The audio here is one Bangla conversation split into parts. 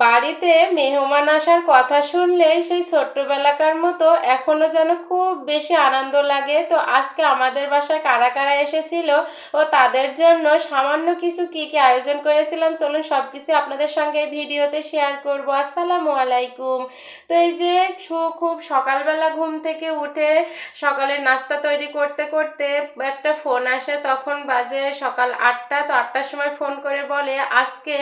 বাড়িতে মেহমান আসার কথা শুনলেই সেই ছোট্টবেলাকার মতো এখনো যেন খুব বেশি আনন্দ লাগে। তো আজকে আমাদের বাসায় কারা কারা এসেছিল ও তাদের জন্য সামান্য কিছু কি কি আয়োজন করেছিলাম, চলুন সবকিছু আপনাদের সঙ্গে এই ভিডিওতে শেয়ার করব। আসসালামু আলাইকুম। তো এই যে খুব সকালবেলা ঘুম থেকে উঠে সকালের নাস্তা তৈরি করতে করতে একটা ফোন আসে, তখন বাজে সকাল 8টা। তো 8টার সময় ফোন করে বলে আজকে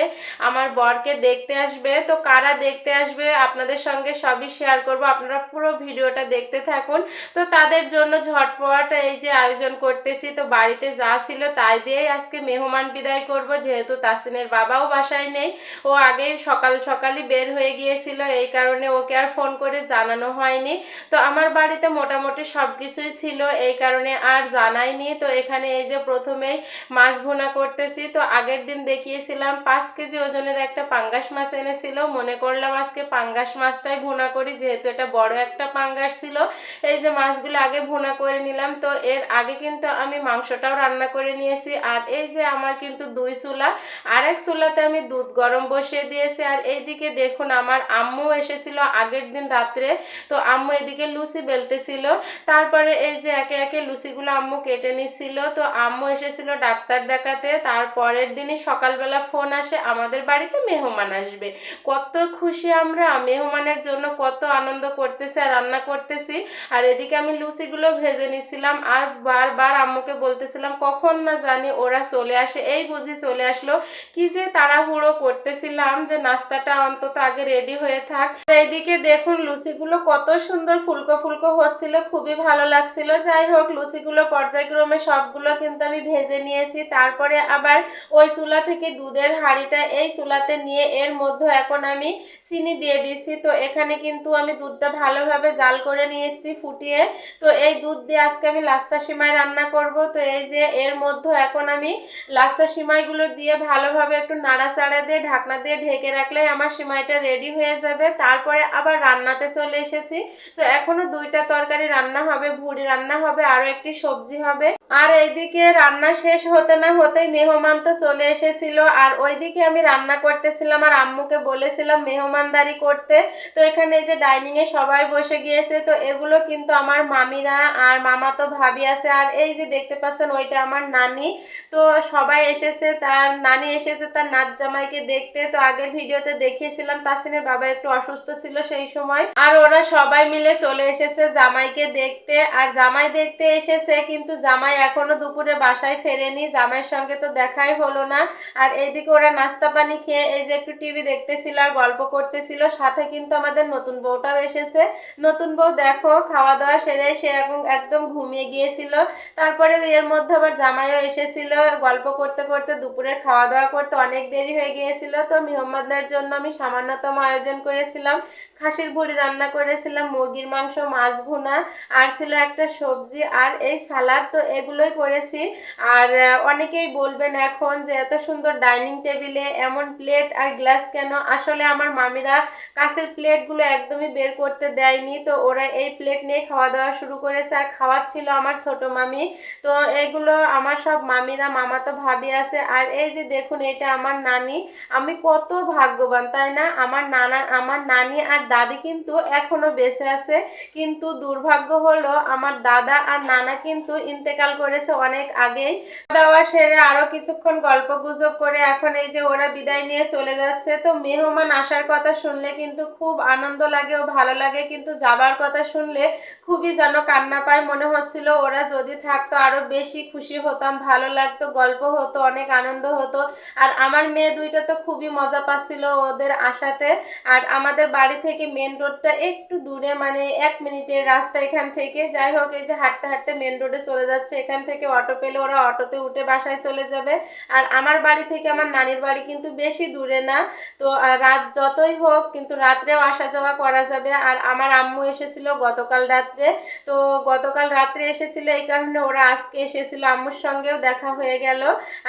আমার বরকে দেখতে আসবে। তো কারা দেখতে আসবে আপনাদের সঙ্গে সবই শেয়ার করব, আপনারা পুরো ভিডিওটা দেখতে থাকুন। তো তাদের জন্য ঝটপট এই যে আয়োজন করতেছি, তো বাড়িতে যা ছিল তাই দিয়েই আজকে মেহমান বিদায় করব, যেহেতু তাসিনের বাবাও বাসায় নেই। ও আগেই সকাল সকালই বের হয়ে গিয়েছিল, এই কারণে ওকে আর ফোন করে জানানো হয়নি। তো আমার বাড়িতে মোটামুটি সব কিছুই ছিল, এই কারণে আর জানাইনি। তো এখানে এই যে প্রথমেই মাছ ভুনা করতেছি। তো আগের দিন দেখিয়েছিলাম 5 কেজি ওজনের একটা পাঙ্গাস মাছ এনেছিল, মনে করলাম আজকে পাঙ্গাস মাছটাই ভুনা করি, যেহেতু এটা বড় একটা পাঙ্গাস ছিল। এই যে মাছগুলো আগে ভুনা করে নিলাম। তো এর আগে কিন্তু আমি মাংসটাও রান্না করে নিয়েছি। আর এই যে আমার কিন্তু 2 চুলা, আরেক চুলাতে আমি দুধ গরম বসিয়ে দিয়েছি। আর এইদিকে দেখুন আমার আম্মু এসেছিল আগের দিন রাত্রে। তো আম্মু এদিকে লুচি বেলতেছিল, তারপরে এই যে একে একে লুচিগুলো আম্মু কেটে নিচ্ছিল। তো আম্মু এসেছিল ডাক্তার দেখাতে, তারপরের দিনই সকালবেলা ফোন আসে আমাদের বাড়িতে মেহমান আসবে। কত খুশি আমরা, মেহমানের জন্য কত আনন্দ করতেছি আর রান্না করতেছি। আর এদিকে আমি লুচিগুলো ভেজে নিচ্ছিলাম আর বারবার আম্মুকে বলতেছিলাম কখন না জানি ওরা চলে আসে, এই বুঝি চলে আসলো। কি যে তাড়াহুড়ো করতেছিলাম যে নাস্তাটা অন্তত আগে রেডি হয়ে থাক। এইদিকে দেখুন লুচিগুলো কত সুন্দর ফুলকো ফুলকো হচ্ছিল, খুবই ভালো লাগছিল। যাই হোক, লুচিগুলো পর্যায়ক্রমে সবগুলো কিন্তু আমি ভেজে নিয়েছি। তারপরে আবার ওই চুলা থেকে দুধের হাঁড়িটা এই চুলাতে নিয়ে এর মধ্যে এখন আমি চিনি দিয়ে দিচ্ছি। তো এখানে কিন্তু আমি দুধটা ভালোভাবে জাল করে নিয়েছি ফুটিয়ে। তো এই দুধ দিয়ে আজকে আমি লাচ্ছা সিমাই রান্না করব। তো এই যে এর মধ্যে এখন আমি লাচ্ছা সিমাইগুলো দিয়ে ভালোভাবে একটু নাড়াচাড়া দিয়ে ঢাকনা দিয়ে ঢেকে রাখলেই আমার সিমাইটা রেডি হয়ে যাবে। তারপরে আবার রান্নাতে চলে এসেছি। তো এখনো 2টা তরকারি রান্না হবে, ভুড়ি রান্না হবে, আরো একটি সবজি হবে। আর এইদিকে রান্না শেষ হতে না হতেই মেহমান তো চলে এসেছিল। আর ওইদিকে আমি রান্না করতেছিলাম আর আম্মুকে বলেছিলাম মেহমানদারি করতে। তো এখানে এই যে ডাইনিং এ সবাই বসে গিয়েছে। তো এগুলো কিন্তু আমার মামিরা আর মামা তো ভাবি আছে। আর এই যে দেখতে পাচ্ছেন ওইটা আমার নানি। তো সবাই এসেছে, তার নানি এসেছে তার নাচ জামাইকে দেখতে। তো আগের ভিডিওতে দেখিয়েছিলাম তাসিনের বাবা একটু অসুস্থ ছিল সেই সময়। আর ওরা সবাই মিলে চলে এসেছে জামাইকে দেখতে। আর জামাই দেখতে এসেছে, কিন্তু জামাই এখনো দুপুরে বাসায় ফেরেনি, জামাইয়ের সঙ্গে তো দেখাই হলো না। আর এইদিকে ওরা নাস্তা পানি খেয়ে এই যে একটু টিভি দেখতেছিল আর গল্প করতেছিল। সাথে কিন্তু আমাদের নতুন বউটাও এসেছে। নতুন বউ দেখো খাওয়া দাওয়া সেরে সে এখন একদম ঘুমিয়ে গিয়েছিল। তারপরে এর মধ্যে আবার জামাইও এসেছিল, গল্প করতে করতে দুপুরের খাওয়া দাওয়া করতে অনেক দেরি হয়ে গিয়েছিল। তো মেহমানদের জন্য আমি সামান্যতম আয়োজন করেছিলাম, খাসির ভুড়ি রান্না করেছিলাম, মুরগির মাংস, মাছ ভুনা, আর ছিল একটা সবজি আর এই সালাদ। তো এগুলোই করেছি। আর অনেকেই বলবেন এখন যে এত সুন্দর ডাইনিং টেবিলে এমন প্লেট আর গ্লাস কেন। আসলে আমার মামিরা কাঁচের প্লেটগুলো একদমই বের করতে দেয়নি, তো ওরা এই প্লেট নিয়ে খাওয়া দাওয়া শুরু করেছে। আর খাওয়াচ্ছিল আমার ছোট মামি। তো এগুলো আমার সব মামিরা, মামা তো ভাবি আছে। আর এই যে দেখুন এটা আমার নানি। আমি কত ভাগ্যবান তাই না, আমার নানি আর দাদি কিন্তু এখনো বেঁচে আছে। কিন্তু দুর্ভাগ্য হলো আমার দাদা আর নানা কিন্তু ইন্তেকাল করেছে অনেক আগেই। দাওয়া সেরে আরো কিছুক্ষণ গল্প গুজব করে এখন এই যে ওরা বিদায় নিয়ে চলে যাচ্ছে। তো মেহমান আসার কথা শুনলে কিন্তু খুব আনন্দ লাগে ও ভালো লাগে, কিন্তু যাবার কথা শুনলে খুবই যেন কান্না পায়। মনে হচ্ছিল ওরা যদি থাকতো আরো বেশি খুশি হতাম, ভালো লাগতো, গল্প হতো, অনেক আনন্দ হতো। আর আমার মেয়ে দুইটা তো খুবই মজা পাচ্ছিল ওদের আসাতে। আর আমাদের বাড়ি থেকে মেন রোডটা একটু দূরে, মানে 1 মিনিটের রাস্তা এখান থেকে। যাই হোক, এই যে হাঁটতে হাঁটতে মেন রোডে চলে যাচ্ছে, এখান থেকে অটো পেলে ওরা অটোতে উঠে বাসায় চলে যাবে। আর আমার বাড়ি থেকে আমার নানির বাড়ি কিন্তু বেশি দূরে না। তো রাত যতই হোক কিন্তু রাত্রেও আসা যাওয়া করা যাবে। আর আমার আম্মু এসেছিল গতকাল রাত্রে। তো গতকাল রাত্রে এসেছিল, এই কারণে ওরা আজকে এসেছিল, আম্মুর সঙ্গেও দেখা হয়ে গেল।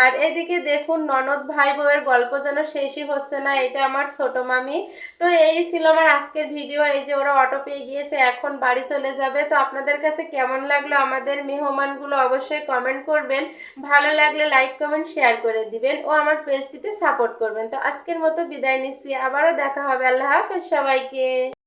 আর এদিকে দেখুন ননদ ভাই বউয়ের গল্প যেন শেষই হচ্ছে না, এটা আমার ছোট মামি। তো এই ছিল আমার আজকের ভিডিও। এই যে ওরা অটো পেয়ে গিয়েছে, এখন বাড়ি চলে যাবে। তো আপনাদের কাছে কেমন লাগলো আমাদের মেহমানগুলো অবশ্যই কমেন্ট করবেন, ভালো লাগলে লাইক কমেন্ট শেয়ার করে দিবেন ও আমার পেজটিতে সাপোর্ট করবেন। তো আজকের মতো বিদায় নিচ্ছি, আবারও দেখা হবে। আল্লাহ হাফেজ সবাইকে।